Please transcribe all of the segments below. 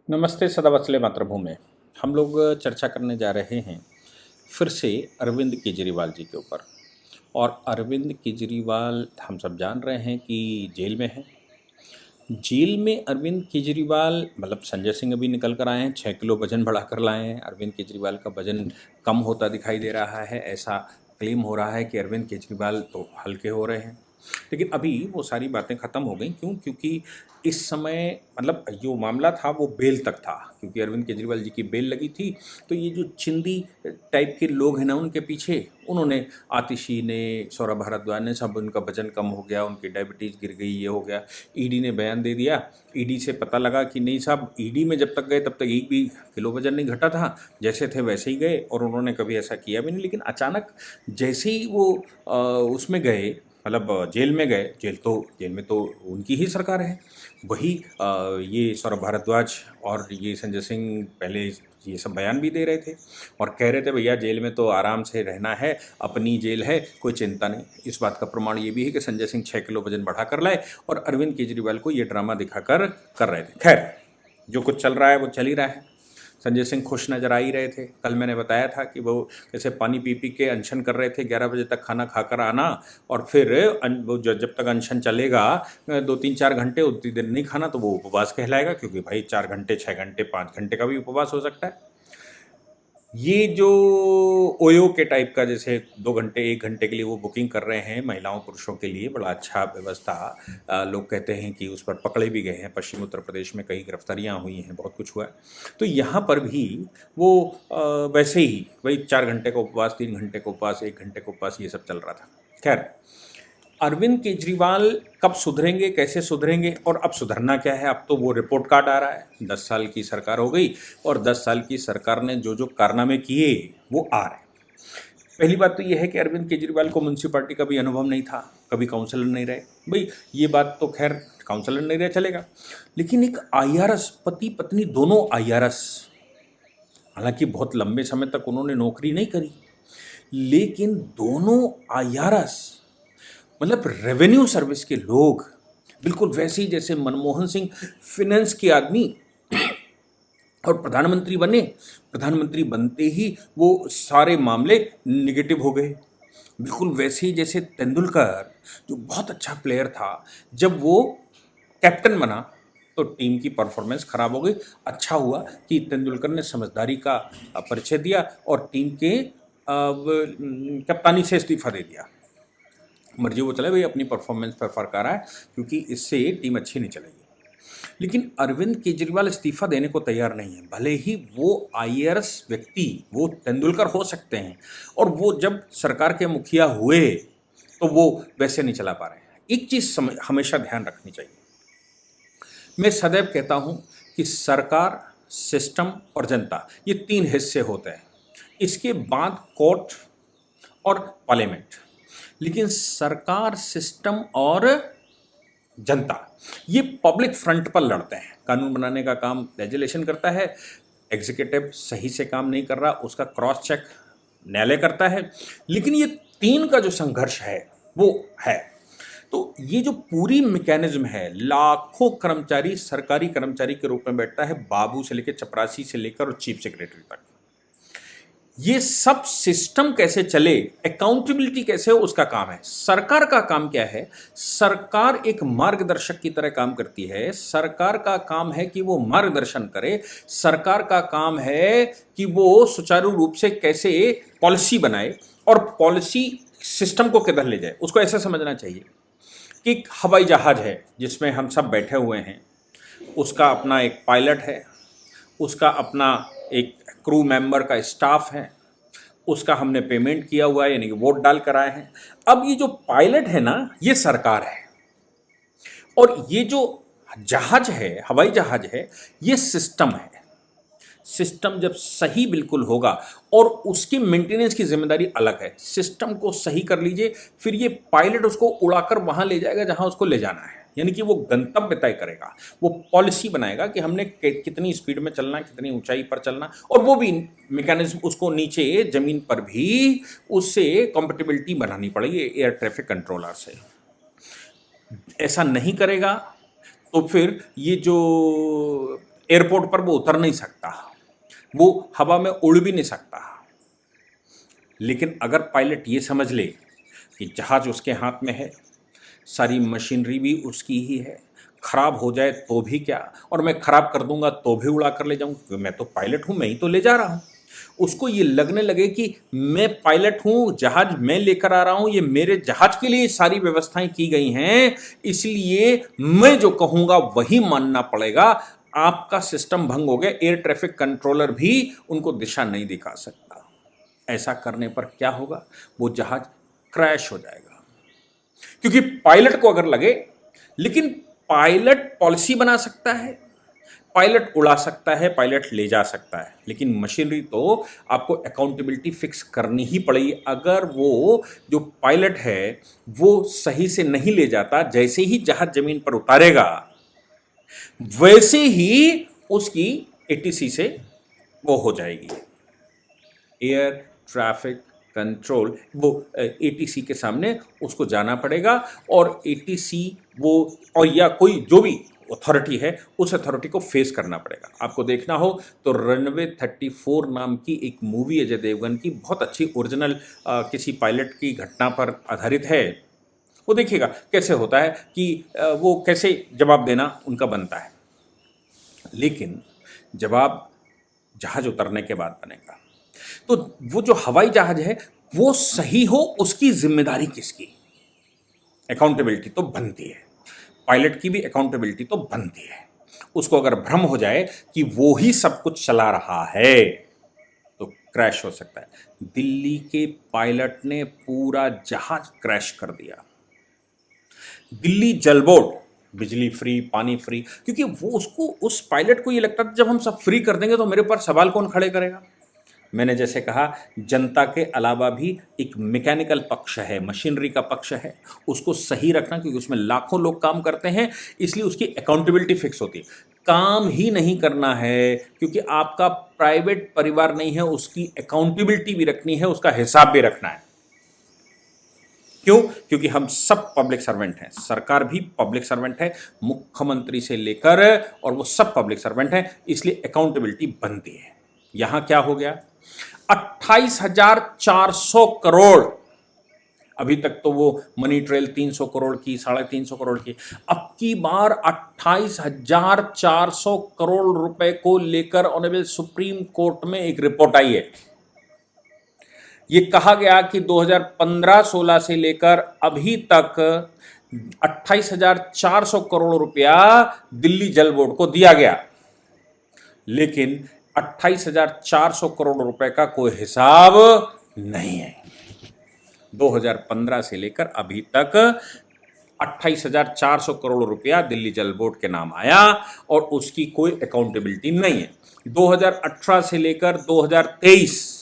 नमस्ते सदा वत्सले मातृभूमि। हम लोग चर्चा करने जा रहे हैं फिर से अरविंद केजरीवाल जी के ऊपर। और अरविंद केजरीवाल हम सब जान रहे हैं कि जेल में हैं। जेल में अरविंद केजरीवाल मतलब संजय सिंह अभी निकल कर आए हैं, 6 किलो वजन बढ़ाकर लाए हैं। अरविंद केजरीवाल का वजन कम होता दिखाई दे रहा है, ऐसा क्लेम हो रहा है कि अरविंद केजरीवाल तो हल्के हो रहे हैं। लेकिन अभी वो सारी बातें ख़त्म हो गई। क्यों? क्योंकि इस समय मतलब जो मामला था वो बेल तक था, क्योंकि अरविंद केजरीवाल जी की बेल लगी थी। तो ये जो चिंदी टाइप के लोग हैं ना, उनके पीछे उन्होंने आतिशी ने, सौरभ भारद्वाज ने, सब उनका वजन कम हो गया, उनकी डायबिटीज़ गिर गई, ये हो गया। ईडी ने बयान दे दिया। ईडी से पता लगा कि नहीं साहब, ईडी में जब तक गए तब तक 1 भी किलो वजन नहीं घटा था, जैसे थे वैसे ही गए और उन्होंने कभी ऐसा किया भी नहीं। लेकिन अचानक जैसे ही वो उसमें गए, मतलब जेल में गए, जेल में तो उनकी ही सरकार है। वही ये सौरभ भारद्वाज और ये संजय सिंह पहले ये सब बयान भी दे रहे थे और कह रहे थे भैया जेल में तो आराम से रहना है, अपनी जेल है, कोई चिंता नहीं। इस बात का प्रमाण ये भी है कि संजय सिंह 6 किलो वजन बढ़ा कर लाए और अरविंद केजरीवाल को ये ड्रामा दिखाकर कर रहे थे। खैर, जो कुछ चल रहा है वो चल ही रहा है। संजय सिंह खुश नज़र आ ही रहे थे। कल मैंने बताया था कि वो कैसे पानी पी पी के अनशन कर रहे थे, 11 बजे तक खाना खाकर आना और फिर वो जब तक अनशन चलेगा 2-3-4 घंटे, उतनी देर नहीं खाना तो वो उपवास कहलाएगा, क्योंकि भाई 4 घंटे, 6 घंटे, 5 घंटे का भी उपवास हो सकता है। ये जो ओयो के टाइप का, जैसे 2 घंटे 1 घंटे के लिए वो बुकिंग कर रहे हैं महिलाओं पुरुषों के लिए, बड़ा अच्छा व्यवस्था। लोग कहते हैं कि उस पर पकड़े भी गए हैं। पश्चिम उत्तर प्रदेश में कई गिरफ्तारियां हुई हैं, बहुत कुछ हुआ है। तो यहाँ पर भी वो वैसे ही वही 4 घंटे का उपवास, 3 घंटे का उपवास, 1 घंटे का उपवास, ये सब चल रहा था। खैर, अरविंद केजरीवाल कब सुधरेंगे, कैसे सुधरेंगे और अब सुधरना क्या है? अब तो वो रिपोर्ट कार्ड आ रहा है। 10 साल की सरकार हो गई और 10 साल की सरकार ने जो जो कारनामे किए वो आ रहे हैं। पहली बात तो ये है कि अरविंद केजरीवाल को म्यूनसिपालिटी का भी अनुभव नहीं था, कभी काउंसलर नहीं रहे। भाई ये बात तो खैर, काउंसलर नहीं रहे चलेगा, लेकिन एक आईआरएस, पति पत्नी दोनों आईआरएस, हालांकि बहुत लंबे समय तक उन्होंने नौकरी नहीं करी, लेकिन दोनों आईआरएस, मतलब रेवेन्यू सर्विस के लोग, बिल्कुल वैसे ही जैसे मनमोहन सिंह फिनेंस के आदमी और प्रधानमंत्री बने। प्रधानमंत्री बनते ही वो सारे मामले निगेटिव हो गए। बिल्कुल वैसे ही जैसे तेंदुलकर, जो बहुत अच्छा प्लेयर था, जब वो कैप्टन बना तो टीम की परफॉर्मेंस खराब हो गई। अच्छा हुआ कि तेंदुलकर ने समझदारी का परिचय दिया और टीम के कप्तानी से इस्तीफा दे दिया। मर्जी वो चले भाई, अपनी परफॉर्मेंस पर फर्क आ रहा है, क्योंकि इससे टीम अच्छी नहीं चलेगी। लेकिन अरविंद केजरीवाल इस्तीफा देने को तैयार नहीं है। भले ही वो आईआरएस व्यक्ति, वो तेंदुलकर हो सकते हैं, और वो जब सरकार के मुखिया हुए तो वो वैसे नहीं चला पा रहे हैं। एक चीज़ हमेशा ध्यान रखनी चाहिए। मैं सदैव कहता हूँ कि सरकार, सिस्टम और जनता, ये 3 हिस्से होते हैं। इसके बाद कोर्ट और पार्लियामेंट। लेकिन सरकार, सिस्टम और जनता, ये पब्लिक फ्रंट पर लड़ते हैं। कानून बनाने का काम लेजिस्लेशन करता है, एग्जीक्यूटिव सही से काम नहीं कर रहा, उसका क्रॉस चेक न्यायालय करता है। लेकिन ये 3 का जो संघर्ष है वो है। तो ये जो पूरी मैकेनिज्म है, लाखों कर्मचारी सरकारी कर्मचारी के रूप में बैठता है, बाबू से लेकर चपरासी से लेकर और चीफ सेक्रेटरी तक। ये सब सिस्टम कैसे चले, अकाउंटेबिलिटी कैसे हो, उसका काम है। सरकार का काम क्या है? सरकार एक मार्गदर्शक की तरह काम करती है। सरकार का काम है कि वो मार्गदर्शन करे। सरकार का काम है कि वो सुचारू रूप से कैसे पॉलिसी बनाए और पॉलिसी सिस्टम को किधर ले जाए। उसको ऐसा समझना चाहिए कि एक हवाई जहाज है जिसमें हम सब बैठे हुए हैं, उसका अपना एक पायलट है, उसका अपना एक क्रू मेंबर का स्टाफ है, उसका हमने पेमेंट किया हुआ है, यानी कि वोट डाल कर आए हैं। अब ये जो पायलट है ना, ये सरकार है, और ये जो जहाज है, हवाई जहाज है, ये सिस्टम है। सिस्टम जब सही बिल्कुल होगा, और उसकी मेंटेनेंस की जिम्मेदारी अलग है। सिस्टम को सही कर लीजिए, फिर ये पायलट उसको उड़ाकर वहां ले जाएगा जहां उसको ले जाना है, यानी कि वो गंतव्य तय करेगा, वो पॉलिसी बनाएगा कि हमने कितनी स्पीड में चलना, कितनी ऊंचाई पर चलना, और वो भी मैकेनिज्म उसको नीचे जमीन पर भी उससे कंपेटिबिलिटी बनानी पड़ेगी एयर ट्रैफिक कंट्रोलर से। ऐसा नहीं करेगा तो फिर ये जो एयरपोर्ट पर वो उतर नहीं सकता, वो हवा में उड़ भी नहीं सकता। लेकिन अगर पायलट ये समझ ले कि जहाज उसके हाथ में है, सारी मशीनरी भी उसकी ही है, खराब हो जाए तो भी क्या, और मैं खराब कर दूंगा तो भी उड़ा कर ले जाऊंगा क्योंकि मैं तो पायलट हूं, मैं ही तो ले जा रहा हूं। उसको ये लगने लगे कि मैं पायलट हूं, जहाज मैं लेकर आ रहा हूं, ये मेरे जहाज के लिए सारी व्यवस्थाएं की गई हैं, इसलिए मैं जो कहूंगा वही मानना पड़ेगा। आपका सिस्टम भंग हो गया, एयर ट्रैफिक कंट्रोलर भी उनको दिशा नहीं दिखा सकता। ऐसा करने पर क्या होगा, वो जहाज क्रैश हो जाएगा। क्योंकि पायलट को अगर लगे, लेकिन पायलट पॉलिसी बना सकता है, पायलट उड़ा सकता है, पायलट ले जा सकता है, लेकिन मशीनरी तो आपको अकाउंटेबिलिटी फिक्स करनी ही पड़ेगी। अगर वो जो पायलट है वो सही से नहीं ले जाता, जैसे ही जहाज जमीन पर उतारेगा वैसे ही उसकी एटीसी से वो हो जाएगी, एयर ट्रैफिक कंट्रोल, वो एटीसी के सामने उसको जाना पड़ेगा, और एटीसी वो और या कोई जो भी अथॉरिटी है उस अथॉरिटी को फेस करना पड़ेगा। आपको देखना हो तो रनवे 34 नाम की एक मूवी अजय देवगन की, बहुत अच्छी ओरिजिनल किसी पायलट की घटना पर आधारित है। वो देखिएगा कैसे होता है कि वो कैसे जवाब देना उनका बनता है। लेकिन जवाब जहाज उतरने के बाद बनेगा। तो वो जो हवाई जहाज है वो सही हो, उसकी जिम्मेदारी किसकी? अकाउंटेबिलिटी तो बनती है, पायलट की भी अकाउंटेबिलिटी तो बनती है। उसको अगर भ्रम हो जाए कि वो ही सब कुछ चला रहा है तो क्रैश हो सकता है। दिल्ली के पायलट ने पूरा जहाज क्रैश कर दिया। दिल्ली जल बोर्ड, बिजली फ्री, पानी फ्री, क्योंकि वो उसको, उस पायलट को ये लगता था जब हम सब फ्री कर देंगे तो मेरे ऊपर सवाल कौन खड़े करेगा। मैंने जैसे कहा, जनता के अलावा भी एक मैकेनिकल पक्ष है, मशीनरी का पक्ष है, उसको सही रखना, क्योंकि उसमें लाखों लोग काम करते हैं, इसलिए उसकी अकाउंटेबिलिटी फिक्स होती है। काम ही नहीं करना है क्योंकि आपका प्राइवेट परिवार नहीं है, उसकी अकाउंटेबिलिटी भी रखनी है, उसका हिसाब भी रखना है। क्यों? क्योंकि हम सब पब्लिक सर्वेंट हैं, सरकार भी पब्लिक सर्वेंट है, मुख्यमंत्री से लेकर, और वो सब पब्लिक सर्वेंट हैं, इसलिए अकाउंटेबिलिटी बनती है। यहां क्या हो गया, 28,400 करोड़, अभी तक तो वो मनी ट्रेल 300 करोड़ की, 350 करोड़ की, अब की बार 28,400 करोड़ रुपए को लेकर ऑनरेबल सुप्रीम कोर्ट में एक रिपोर्ट आई है। ये कहा गया कि 2015-16 से लेकर अभी तक 28,400 करोड़ रुपया दिल्ली जल बोर्ड को दिया गया, लेकिन 28,400 करोड़ रुपए का कोई हिसाब नहीं है। 2015 से लेकर अभी तक 28,400 करोड़ रुपया दिल्ली जल बोर्ड के नाम आया और उसकी कोई अकाउंटेबिलिटी नहीं है। 2018 से लेकर 2023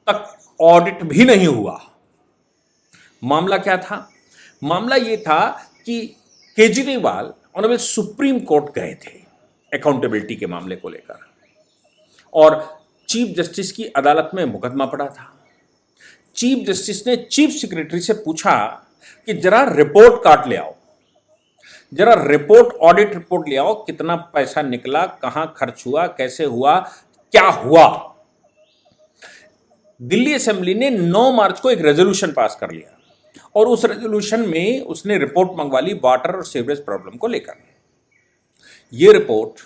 तक ऑडिट भी नहीं हुआ। मामला क्या था? मामला यह था कि केजरीवाल ऑनरेबल सुप्रीम कोर्ट गए थे अकाउंटेबिलिटी के मामले को लेकर, और चीफ जस्टिस की अदालत में मुकदमा पड़ा था। चीफ जस्टिस ने चीफ सेक्रेटरी से पूछा कि जरा रिपोर्ट काट ले आओ, जरा रिपोर्ट, ऑडिट रिपोर्ट ले आओ, कितना पैसा निकला, कहां खर्च हुआ, कैसे हुआ, क्या हुआ। दिल्ली असेंबली ने 9 मार्च को एक रेजोल्यूशन पास कर लिया और उस रेजोल्यूशन में उसने रिपोर्ट मंगवा ली वाटर और सीवरेज प्रॉब्लम को लेकर। यह रिपोर्ट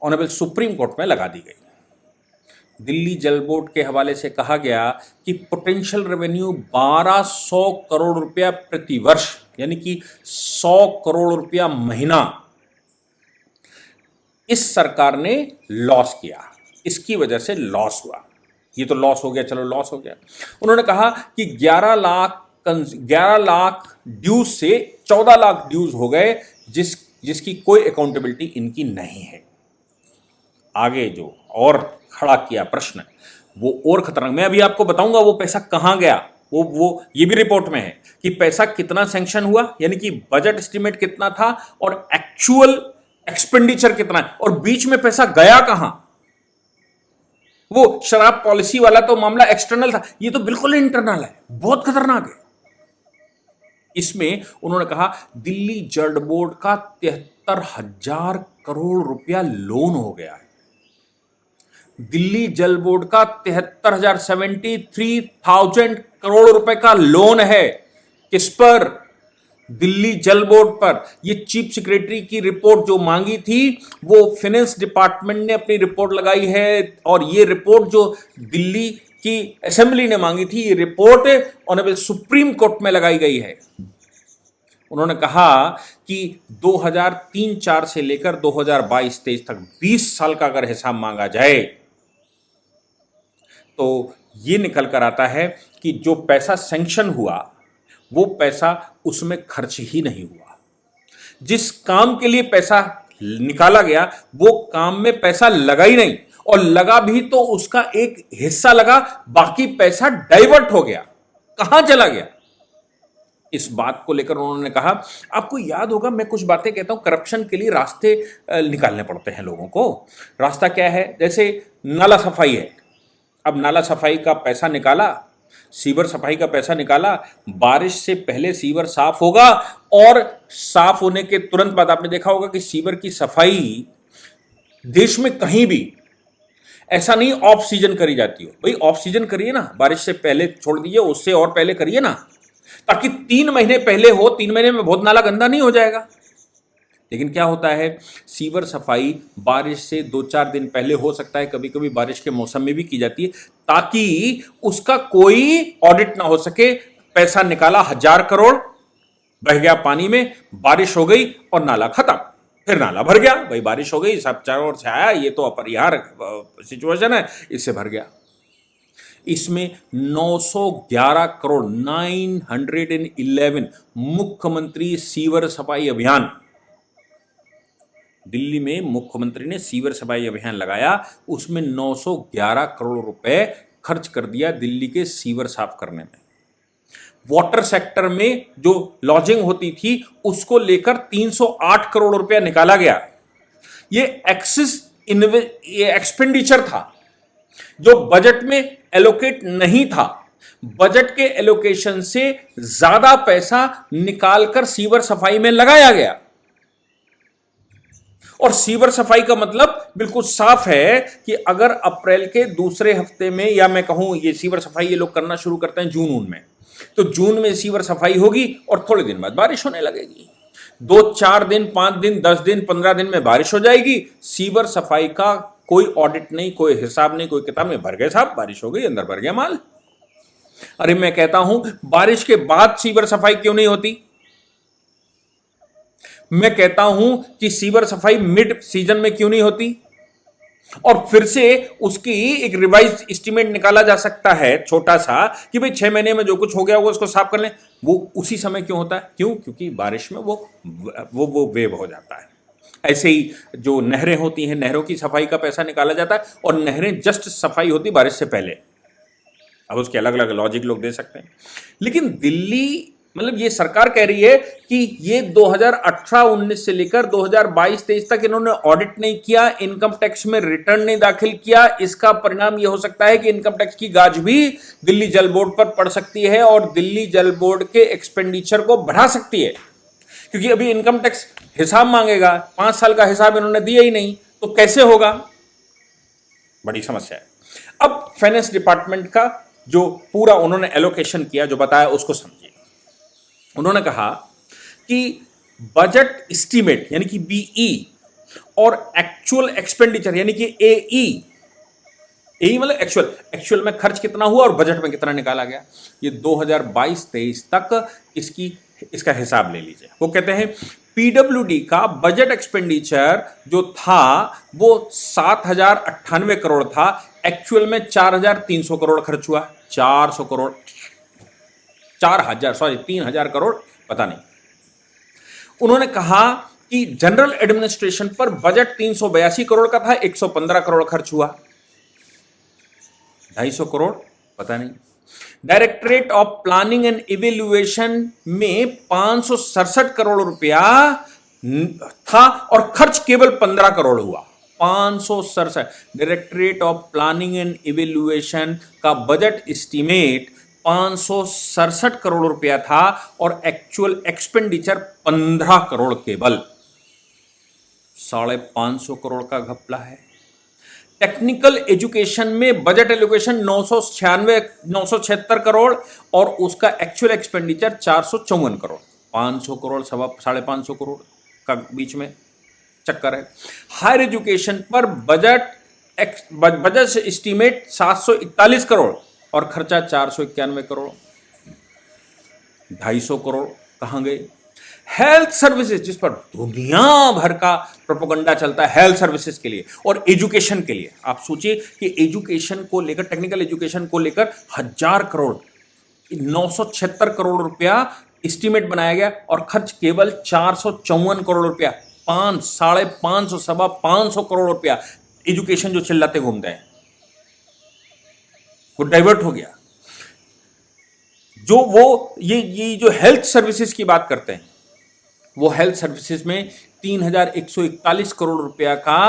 ऑनरेबल सुप्रीम कोर्ट में लगा दी गई। दिल्ली जल बोर्ड के हवाले से कहा गया कि पोटेंशियल रेवेन्यू 1200 करोड़ रुपया प्रति वर्ष, यानी कि 100 करोड़ रुपया महीना इस सरकार ने लॉस किया, इसकी वजह से लॉस हुआ। ये तो लॉस हो गया, चलो लॉस हो गया। उन्होंने कहा कि 11 लाख ड्यूज से 14 लाख ड्यूज हो गए, जिसकी कोई अकाउंटेबिलिटी इनकी नहीं है। आगे जो और खड़ा किया प्रश्न वो और खतरनाक, मैं अभी आपको बताऊंगा वो पैसा कहां गया। वो ये भी रिपोर्ट में है कि पैसा कितना सैंक्शन हुआ, यानी कि बजट एस्टिमेट कितना था और एक्चुअल एक्सपेंडिचर कितना है, और बीच में पैसा गया कहां। वो शराब पॉलिसी वाला तो मामला एक्सटर्नल था, ये तो बिल्कुल इंटरनल है, बहुत खतरनाक है। इसमें उन्होंने कहा दिल्ली जल बोर्ड का 73,000 करोड़ रुपया लोन हो गया है। दिल्ली जल बोर्ड का 73,000 करोड़ रुपए का लोन है। किस पर? दिल्ली जल बोर्ड पर। ये चीफ सेक्रेटरी की रिपोर्ट जो मांगी थी वो फाइनेंस डिपार्टमेंट ने अपनी रिपोर्ट लगाई है, और ये रिपोर्ट जो दिल्ली की असेंबली ने मांगी थी, ये रिपोर्ट ऑनरेबल सुप्रीम कोर्ट में लगाई गई है। उन्होंने कहा कि 2003-4 से लेकर 2022-23 तक 20 साल का अगर हिसाब मांगा जाए तो ये निकल कर आता है कि जो पैसा सैंक्शन हुआ वो पैसा उसमें खर्च ही नहीं हुआ। जिस काम के लिए पैसा निकाला गया वो काम में पैसा लगा ही नहीं, और लगा भी तो उसका एक हिस्सा लगा, बाकी पैसा डाइवर्ट हो गया। कहां चला गया? इस बात को लेकर उन्होंने कहा, आपको याद होगा मैं कुछ बातें कहता हूं, करप्शन के लिए रास्ते निकालने पड़ते हैं लोगों को। रास्ता क्या है? जैसे नाला सफाई है, अब नाला सफाई का पैसा निकाला, सीवर सफाई का पैसा निकाला, बारिश से पहले सीवर साफ होगा, और साफ होने के तुरंत बाद आपने देखा होगा कि सीवर की सफाई देश में कहीं भी ऐसा नहीं ऑफ सीजन करी जाती हो। भाई ऑफ सीजन करिए ना, बारिश से पहले छोड़ दीजिए, उससे और पहले करिए ना, ताकि 3 महीने पहले हो, 3 महीने में बहुत नाला गंदा नहीं हो जाएगा। लेकिन क्या होता है, सीवर सफाई बारिश से 2-4 दिन पहले हो सकता है, कभी कभी बारिश के मौसम में भी की जाती है, ताकि उसका कोई ऑडिट ना हो सके। पैसा निकाला 1000 करोड़, बह गया पानी में, बारिश हो गई और नाला खत्म, फिर नाला भर गया। भाई बारिश हो गई, सब चारों ओर से आया, ये तो अपरिहार्य सिचुएशन है, इससे भर गया। इसमें 911 करोड़ 911 मुख्यमंत्री सीवर सफाई अभियान, दिल्ली में मुख्यमंत्री ने सीवर सफाई अभियान लगाया, उसमें 911 करोड़ रुपए खर्च कर दिया दिल्ली के सीवर साफ करने में। वाटर सेक्टर में जो लॉजिंग होती थी उसको लेकर 308 करोड़ रुपया निकाला गया। ये एक्सपेंडिचर था जो बजट में एलोकेट नहीं था। बजट के एलोकेशन से ज्यादा पैसा निकालकर सीवर सफाई में लगाया गया। और सीवर सफाई का मतलब बिल्कुल साफ है कि अगर अप्रैल के दूसरे हफ्ते में, या मैं कहूं ये सीवर सफाई ये लोग करना शुरू करते हैं जून में, तो जून में सीवर सफाई होगी और थोड़े दिन बाद बारिश होने लगेगी। 2-4 दिन, 5 दिन, 10 दिन, 15 दिन में बारिश हो जाएगी। सीवर सफाई का कोई ऑडिट नहीं, कोई हिसाब नहीं, कोई किताब में भर गए साहब, बारिश हो गई, अंदर भर गया माल। अरे मैं कहता हूं बारिश के बाद सीवर सफाई क्यों नहीं होती? मैं कहता हूं कि सीवर सफाई मिड सीजन में क्यों नहीं होती? और फिर से उसकी एक रिवाइज एस्टीमेट निकाला जा सकता है छोटा सा, कि भाई 6 महीने में जो कुछ हो गया होगा उसको साफ कर लें। वो उसी समय क्यों होता है? क्यों? क्योंकि बारिश में वो वेव हो जाता है। ऐसे ही जो नहरें होती हैं, नहरों की सफाई का पैसा निकाला जाता है, और नहरें जस्ट सफाई होती बारिश से पहले। अब उसके अलग अलग लॉजिक लोग दे सकते हैं, लेकिन दिल्ली मतलब ये सरकार कह रही है कि ये 2018-19 से लेकर 2022-23 तक इन्होंने ऑडिट नहीं किया, इनकम टैक्स में रिटर्न नहीं दाखिल किया। इसका परिणाम ये हो सकता है कि इनकम टैक्स की गाज भी दिल्ली जल बोर्ड पर पड़ सकती है और दिल्ली जल बोर्ड के एक्सपेंडिचर को बढ़ा सकती है, क्योंकि अभी इनकम टैक्स हिसाब मांगेगा। 5 साल का हिसाब इन्होंने दिया ही नहीं, तो कैसे होगा? बड़ी समस्या है। अब फाइनेंस डिपार्टमेंट का जो पूरा उन्होंने एलोकेशन किया, जो बताया, उसको समझिए। उन्होंने कहा कि बजट एस्टीमेट यानी कि बीई और एक्चुअल एक्सपेंडिचर यानी कि एई मतलब एक्चुअल में खर्च कितना हुआ और बजट में कितना निकाला गया, ये 2022-23 तक इसका हिसाब ले लीजिए। वो कहते हैं पीडब्ल्यूडी का बजट एक्सपेंडिचर जो था वो 7,098 करोड़ था, एक्चुअल में 4,300 करोड़ खर्च हुआ। 3,000 करोड़, पता नहीं। उन्होंने कहा कि जनरल एडमिनिस्ट्रेशन पर बजट 382 करोड़ का था, 115 करोड़ खर्च हुआ। 250 करोड़, पता नहीं। Directorate of planning and evaluation में 567 करोड़ रुपया था और खर्च केवल 15 करोड़ हुआ। 567। Directorate of planning and evaluation का बजट एस्टीमेट 567 करोड़ रुपया था और एक्चुअल एक्सपेंडिचर 15 करोड़ केवल। 550 करोड़ का घपला है। टेक्निकल एजुकेशन में बजट एलोकेशन 976 करोड़ और उसका एक्चुअल एक्सपेंडिचर 454 करोड़। 500 करोड़, 550 करोड़ का बीच में चक्कर है। हायर एजुकेशन पर बजट एस्टीमेट 741 करोड़ और खर्चा 491 करोड़। 250 करोड़ कहाँ गए? हेल्थ सर्विसेज, जिस पर दुनिया भर का प्रोपेगेंडा चलता है हेल्थ सर्विसेज के लिए और एजुकेशन के लिए। आप सोचिए कि एजुकेशन को लेकर, टेक्निकल एजुकेशन को लेकर 1000 करोड़, 976 करोड़ रुपया एस्टीमेट बनाया गया और खर्च केवल 454 करोड़ रुपया। 500, 550 करोड़ रुपया एजुकेशन जो चिल्लाते घूमते हैं वो डाइवर्ट हो गया। जो वो ये जो हेल्थ सर्विसेज की बात करते हैं, वो हेल्थ सर्विसेज में 3141 करोड़ रुपया का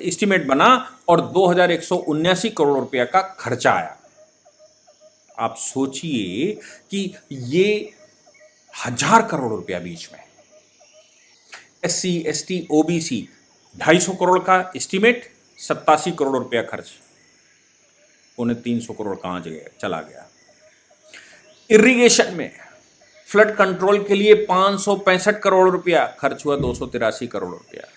एस्टीमेट बना और 2179 करोड़ रुपया का खर्चा आया। आप सोचिए कि ये 1000 करोड़ रुपया बीच में। SC, ST, OBC 250 करोड़ का एस्टीमेट, 87 करोड़ रुपया खर्च, 350 करोड़ कहां चला गया। इरिगेशन में फ्लड कंट्रोल के लिए 565 करोड़ रुपया खर्च हुआ, 283 करोड़ रुपया।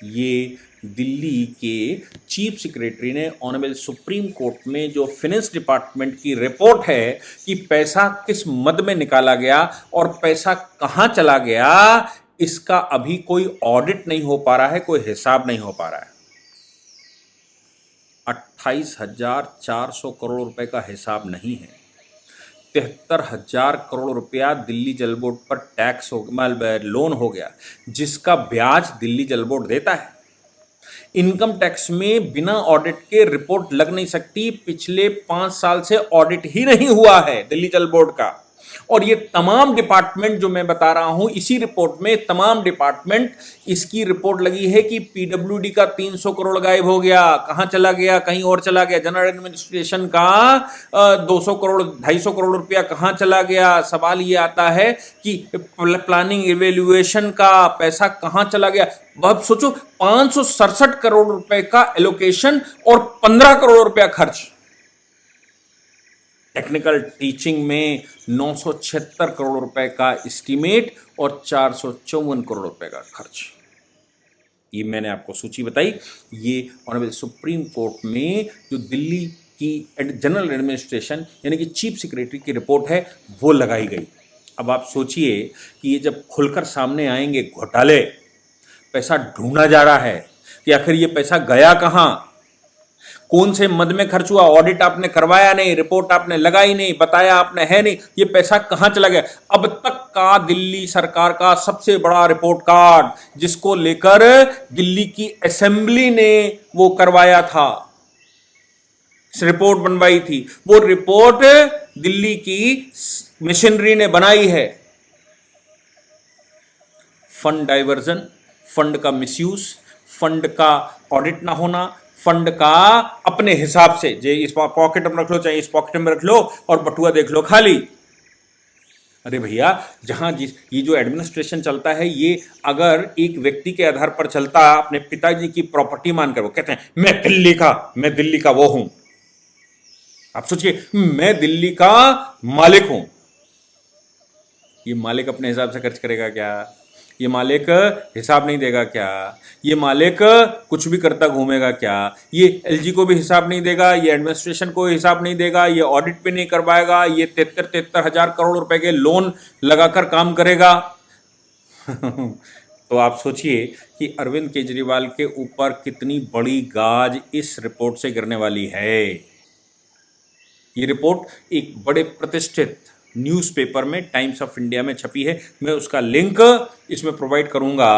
ये दिल्ली के चीफ सेक्रेटरी ने ऑनरेबल सुप्रीम कोर्ट में जो फिनेंस डिपार्टमेंट की रिपोर्ट है कि पैसा किस मद में निकाला गया और पैसा कहां चला गया, इसका अभी कोई ऑडिट नहीं हो पा रहा है, कोई हिसाब नहीं हो पा रहा है। 28,400 करोड़ रुपए का हिसाब नहीं है। 73,000 करोड़ रुपया दिल्ली जल बोर्ड पर टैक्स लोन हो गया, जिसका ब्याज दिल्ली जल बोर्ड देता है। इनकम टैक्स में बिना ऑडिट के रिपोर्ट लग नहीं सकती। पिछले 5 साल से ऑडिट ही नहीं हुआ है दिल्ली जल बोर्ड का। और ये तमाम डिपार्टमेंट जो मैं बता रहा हूं, इसी रिपोर्ट में तमाम डिपार्टमेंट, इसकी रिपोर्ट लगी है कि पीडब्ल्यूडी का 300 करोड़ गायब हो गया, कहां चला गया, कहीं और चला गया। जनरल एडमिनिस्ट्रेशन का 200 करोड़, 250 करोड़ रुपया कहां चला गया। सवाल ये आता है कि प्लानिंग इवेल्युएशन का पैसा कहां चला गया। अब सोचो, 567 करोड़ रुपए का एलोकेशन और 15 करोड़ रुपया खर्च। टेक्निकल टीचिंग में 976 करोड़ रुपए का एस्टीमेट और 454 करोड़ रुपए का खर्च। ये मैंने आपको सूची बताई। ये ऑनरेबल सुप्रीम कोर्ट में जो दिल्ली की जनरल एडमिनिस्ट्रेशन यानी कि चीफ सेक्रेटरी की रिपोर्ट है, वो लगाई गई। अब आप सोचिए कि ये जब खुलकर सामने आएंगे घोटाले, पैसा ढूंढा जा रहा है कि आखिर ये पैसा गया कहां, कौन से मद में खर्च हुआ। ऑडिट आपने करवाया नहीं, रिपोर्ट आपने लगाई नहीं, बताया आपने है नहीं, ये पैसा कहां चला गया। अब तक का दिल्ली सरकार का सबसे बड़ा रिपोर्ट कार्ड, जिसको लेकर दिल्ली की असेंबली ने वो करवाया था, रिपोर्ट बनवाई थी, वो रिपोर्ट दिल्ली की मिशनरी ने बनाई है। फंड डाइवर्जन, फंड का मिसयूज, फंड का ऑडिट ना होना, फंड का अपने हिसाब से, जे इस पॉकेट में रख लो, चाहे इस पॉकेट में रख लो और बटुआ देख लो खाली। अरे भैया, जहां ये जो एडमिनिस्ट्रेशन चलता है, ये अगर एक व्यक्ति के आधार पर चलता, अपने पिताजी की प्रॉपर्टी मानकर, वो कहते हैं मैं दिल्ली का वो हूं। आप सोचिए, मैं दिल्ली का मालिक हूं। ये मालिक अपने हिसाब से खर्च करेगा क्या? ये मालिक हिसाब नहीं देगा क्या? ये मालिक कुछ भी करता घूमेगा क्या? ये एलजी को भी हिसाब नहीं देगा, ये एडमिनिस्ट्रेशन को हिसाब नहीं देगा, ये ऑडिट भी नहीं करवाएगा, ये 73 हजार करोड़ रुपए के लोन लगाकर काम करेगा। तो आप सोचिए कि अरविंद केजरीवाल के ऊपर कितनी बड़ी गाज इस रिपोर्ट से गिरने वाली है। ये रिपोर्ट एक बड़े प्रतिष्ठित न्यूज़पेपर में, टाइम्स ऑफ इंडिया में छपी है। मैं उसका लिंक इसमें प्रोवाइड करूंगा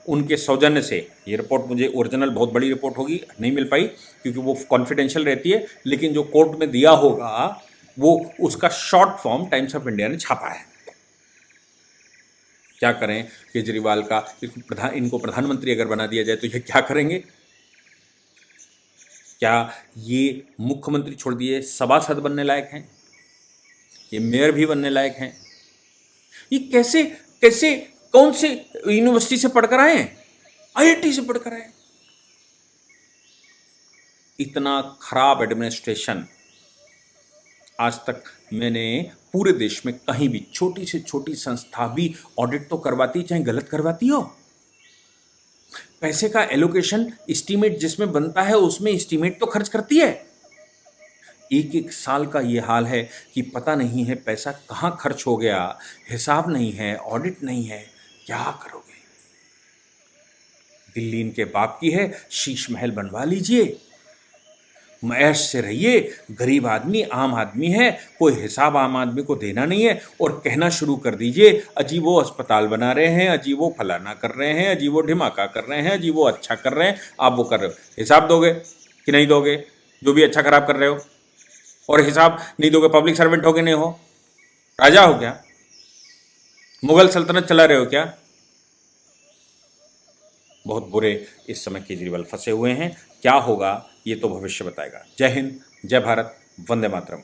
उनके सौजन्य से। ये रिपोर्ट मुझे ओरिजिनल, बहुत बड़ी रिपोर्ट होगी, नहीं मिल पाई क्योंकि वो कॉन्फिडेंशियल रहती है, लेकिन जो कोर्ट में दिया होगा वो उसका short form times of India ने छापा है। क्या करें केजरीवाल का, इनको प्रधानमंत्री अगर बना दिया जाए तो ये क्या करेंगे? क्या ये मुख्यमंत्री छोड़ दिए सभासद बनने लायक हैं? ये मेयर भी बनने लायक हैं। ये कैसे कैसे कौन से यूनिवर्सिटी से पढ़कर आए हैं? आईआईटी से पढ़कर आए हैं। इतना खराब एडमिनिस्ट्रेशन आज तक मैंने पूरे देश में कहीं भी, छोटी से छोटी संस्था भी ऑडिट तो करवाती, चाहे गलत करवाती हो। पैसे का एलोकेशन एस्टीमेट जिसमें बनता है उसमें एस्टीमेट तो खर्च करती है। एक एक साल का ये हाल है कि पता नहीं है पैसा कहाँ खर्च हो गया, हिसाब नहीं है, ऑडिट नहीं है, क्या करोगे? दिल्ली इनके बाप की है, शीश महल बनवा लीजिए, ऐश से रहिए। गरीब आदमी, आम आदमी है, कोई हिसाब आम आदमी को देना नहीं है, और कहना शुरू कर दीजिए अजीबो अस्पताल बना रहे हैं, अजीबो फलाना कर रहे हैं, अजीबो ढिमाका कर रहे हैं, अजीबो अच्छा कर रहे हैं। आप वो कर रहे हो, हिसाब दोगे कि नहीं दोगे? जो भी अच्छा खराब कर रहे हो, और हिसाब नहीं दोगे, पब्लिक सर्वेंट हो कि नहीं हो? राजा हो क्या? मुगल सल्तनत चला रहे हो क्या? बहुत बुरे इस समय केजरीवाल फंसे हुए हैं। क्या होगा ये तो भविष्य बताएगा। जय हिंद, जय भारत, वंदे मातरम।